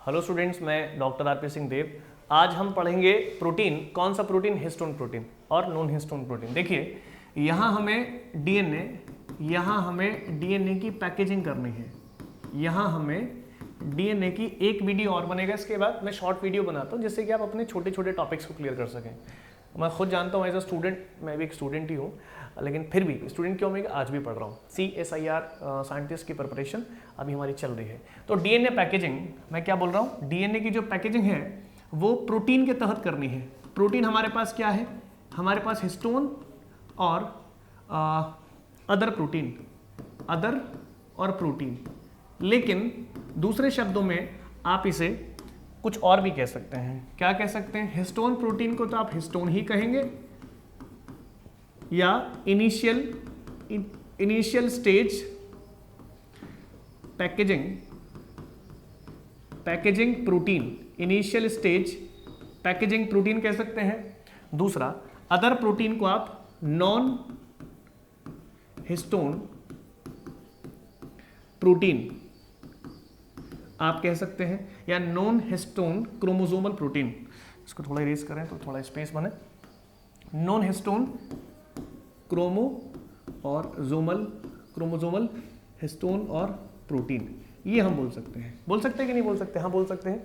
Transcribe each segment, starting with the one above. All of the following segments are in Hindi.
हेलो स्टूडेंट्स, मैं डॉक्टर आरपी सिंह देव। आज हम पढ़ेंगे प्रोटीन। कौन सा प्रोटीन? हिस्टोन प्रोटीन और नॉन हिस्टोन प्रोटीन। देखिए यहाँ हमें डीएनए की पैकेजिंग करनी है। यहाँ हमें डीएनए की एक वीडियो और बनेगा, इसके बाद मैं शॉर्ट वीडियो बनाता हूँ जिससे कि आप अपने छोटे छोटे टॉपिक्स को क्लियर कर सकें। मैं खुद जानता हूँ एज अ स्टूडेंट, मैं भी एक स्टूडेंट ही हूँ, लेकिन फिर भी स्टूडेंट क्यों मैं आज भी पढ़ रहा हूँ। CSIR साइंटिस्ट की प्रिपरेशन अभी हमारी चल रही है। तो डीएनए पैकेजिंग, मैं क्या बोल रहा हूँ, डीएनए की जो पैकेजिंग है वो प्रोटीन के तहत करनी है। प्रोटीन हमारे पास क्या है? हमारे पास हिस्टोन और अदर और प्रोटीन। लेकिन दूसरे शब्दों में आप इसे कुछ और भी कह सकते हैं। क्या कह सकते हैं? हिस्टोन प्रोटीन को तो आप हिस्टोन ही कहेंगे, या initial stage packaging protein, initial stage packaging protein कह सकते हैं। दूसरा, अदर प्रोटीन को आप नॉन हिस्टोन प्रोटीन आप कह सकते हैं, या नॉन हिस्टोन क्रोमोसोमल प्रोटीन। इसको थोड़ा इरेज करें तो थोड़ा स्पेस बने। नॉन हिस्टोन क्रोमोसोमल हिस्टोन और प्रोटीन, ये हम बोल सकते हैं। बोल सकते हैं कि नहीं बोल सकते? हाँ बोल सकते हैं।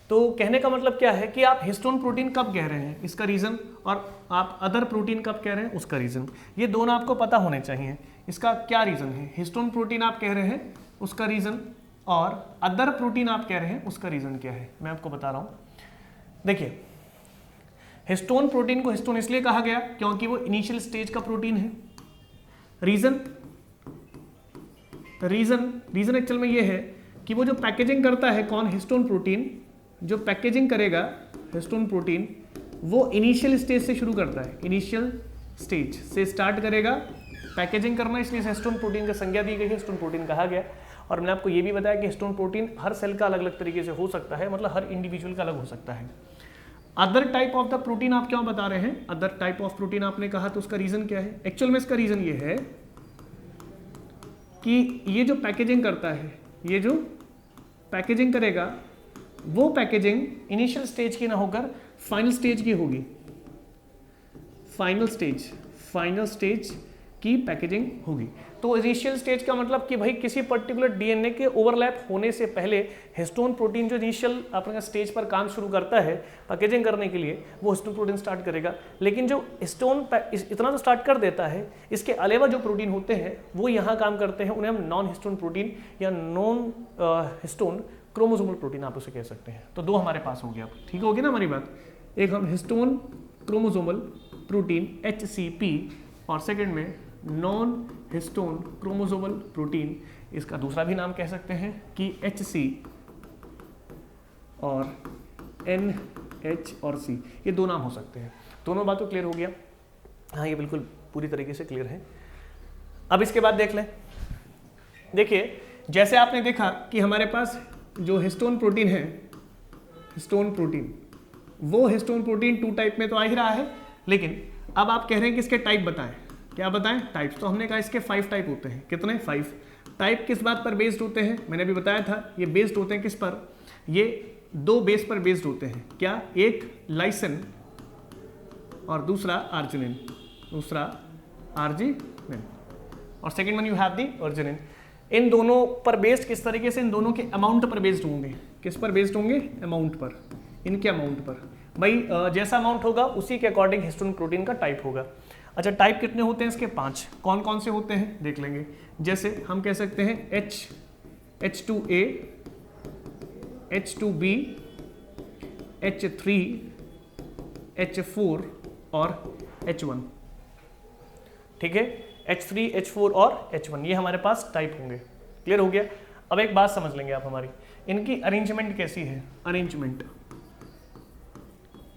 तो कहने का मतलब क्या है कि आप हिस्टोन प्रोटीन कब कह रहे हैं, इसका रीज़न, और आप अदर प्रोटीन कब कह रहे हैं, उसका रीज़न। ये दोनों आपको पता होने चाहिए। इसका क्या रीज़न है? हिस्टोन प्रोटीन आप कह रहे हैं, उसका रीज़न, और अदर प्रोटीन आप कह रहे हैं, उसका रीज़न क्या है, मैं आपको बता रहा हूँ। देखिए, हिस्टोन प्रोटीन को हिस्टोन इसलिए कहा गया क्योंकि वो इनिशियल स्टेज का प्रोटीन है। रीज़न एक्चुअल में ये है कि वो जो पैकेजिंग करता है, कौन? Histone protein. जो पैकेजिंग करेगा हिस्टोन प्रोटीन, वो इनिशियल स्टेज से शुरू करता है, इनिशियल स्टेज से स्टार्ट करेगा पैकेजिंग करना, इसलिए हिस्टोन प्रोटीन का संज्ञा दी गई है, हिस्टोन प्रोटीन कहा गया। और मैंने आपको ये भी बताया कि हिस्टोन प्रोटीन हर सेल का अलग अलग तरीके से हो सकता है, मतलब हर इंडिविजुअल का अलग हो सकता है। Other type of the protein आप क्यों बता रहे हैं? अदर टाइप ऑफ प्रोटीन आपने कहा, तो उसका रीजन क्या है? एक्चुअल में इसका रीजन ये है कि ये जो पैकेजिंग करता है, ये जो पैकेजिंग करेगा, वो पैकेजिंग इनिशियल स्टेज की ना होकर फाइनल स्टेज की होगी। फाइनल स्टेज की पैकेजिंग होगी। तो इनिशियल स्टेज का मतलब कि भाई किसी पर्टिकुलर डीएनए के ओवरलैप होने से पहले हिस्टोन प्रोटीन जो इनिशियल अपने स्टेज पर काम शुरू करता है पैकेजिंग करने के लिए, वो हिस्टोन प्रोटीन स्टार्ट करेगा। लेकिन जो हिस्टोन इतना तो स्टार्ट कर देता है, इसके अलावा जो प्रोटीन होते हैं वो यहाँ काम करते हैं, उन्हें हम नॉन हिस्टोन प्रोटीन या नॉन हिस्टोन क्रोमोसोमल प्रोटीन आप उसे कह सकते हैं। तो दो हमारे पास हो गया। ठीक होगी ना हमारी बात? एक हम हिस्टोन क्रोमोसोमल प्रोटीन HCP, और सेकेंड में नॉन हिस्टोन क्रोमोसोमल प्रोटीन, इसका दूसरा भी नाम कह सकते हैं कि HC और NH और C, ये दो नाम हो सकते हैं। दोनों बातों क्लियर हो गया? हाँ, ये बिल्कुल पूरी तरीके से क्लियर है। अब इसके बाद देख लें। देखिए, जैसे आपने देखा कि हमारे पास जो हिस्टोन प्रोटीन है, हिस्टोन प्रोटीन, वो हिस्टोन प्रोटीन 2 टाइप में तो आ ही रहा है, लेकिन अब आप कह रहे हैं कि इसके टाइप बताएं। क्या बताएं? टाइप्स। तो हमने कहा इसके 5 टाइप होते हैं। कितने? 5 टाइप। किस बात पर बेस्ड होते हैं? मैंने अभी बताया था, ये बेस्ड होते हैं किस पर? ये 2 बेस पर बेस्ड होते हैं। क्या? एक लाइसिन और दूसरा आर्जिनिन, और second one you have the arginine. इन दोनों पर बेस्ड किस तरीके से? इन दोनों के अमाउंट पर बेस्ड होंगे। किस पर बेस्ड होंगे? अमाउंट पर, इनके अमाउंट पर। भाई जैसा अमाउंट होगा उसी के अकॉर्डिंग हिस्टोन प्रोटीन का टाइप होगा। अच्छा, टाइप कितने होते हैं इसके? 5। कौन कौन से होते हैं देख लेंगे। जैसे हम कह सकते हैं H2A, H2B, H3, H4 और H1। ठीक है, H3, H4 और H1, ये हमारे पास टाइप होंगे। क्लियर हो गया? अब एक बात समझ लेंगे आप हमारी, इनकी अरेंजमेंट कैसी है?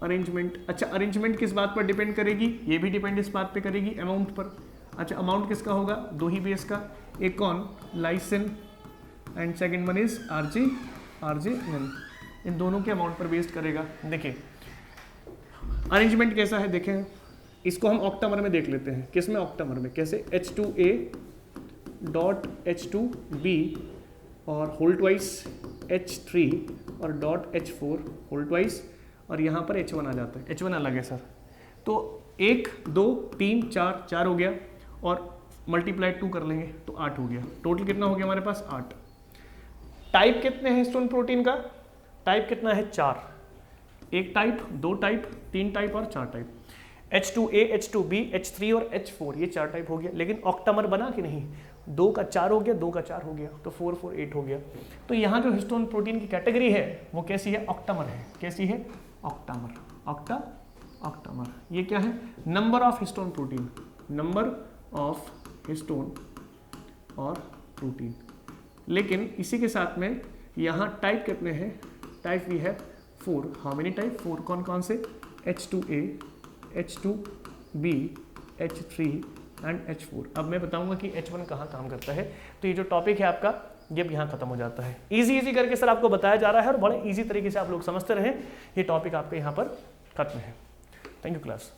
अरेंजमेंट। अच्छा, अरेंजमेंट किस बात पर डिपेंड करेगी? ये भी डिपेंड इस बात पे करेगी, अमाउंट पर। अच्छा, अमाउंट किसका होगा? 2 ही बेस का। एक कौन? Lysine, and second one is arginine. इन दोनों के अमाउंट पर बेस्ड करेगा। देखिए अरेंजमेंट कैसा है, देखें इसको हम ऑक्टामर में देख लेते हैं। किस में? ऑक्टामर में। कैसे? H2A डॉट H2B और होल ट्वाइस H3 और डॉट H4 होल ट्वाइस, और यहाँ पर H1 आ जाता है। H1 अलग है सर, तो 1 2 3 4 4 हो गया, और मल्टीप्लाई 2 कर लेंगे तो 8 हो गया। टोटल कितना हो गया हमारे पास 8। टाइप कितने हैं हिस्टोन प्रोटीन का? टाइप कितना है 4, 1 टाइप, 2 टाइप, 3 टाइप और 4 टाइप। H2A, H2B, H3 और H4 ये 4 टाइप हो गया। लेकिन ऑक्टामर बना कि नहीं? 2 का 4 हो गया, 2 का 4 हो गया, तो 4 4 8 हो गया। तो यहाँ जो हिस्टोन प्रोटीन की कैटेगरी है वो कैसी है? ऑक्टामर है। कैसी है? ऑक्टामर। ऑक्टामर। ये क्या है? Number of histone protein, number of histone और प्रोटीन। लेकिन इसी के साथ में यहाँ टाइप कितने हैं? टाइप वी है 4। How many type? 4। कौन कौन से? H2A, H2B, H3 and H4। अब मैं बताऊंगा कि H1 कहाँ काम करता है। तो ये जो टॉपिक है आपका ये यहाँ खत्म हो जाता है। इजी करके सर आपको बताया जा रहा है और बड़े इजी तरीके से आप लोग समझते रहें। ये टॉपिक आपके यहाँ पर खत्म है। Thank you class.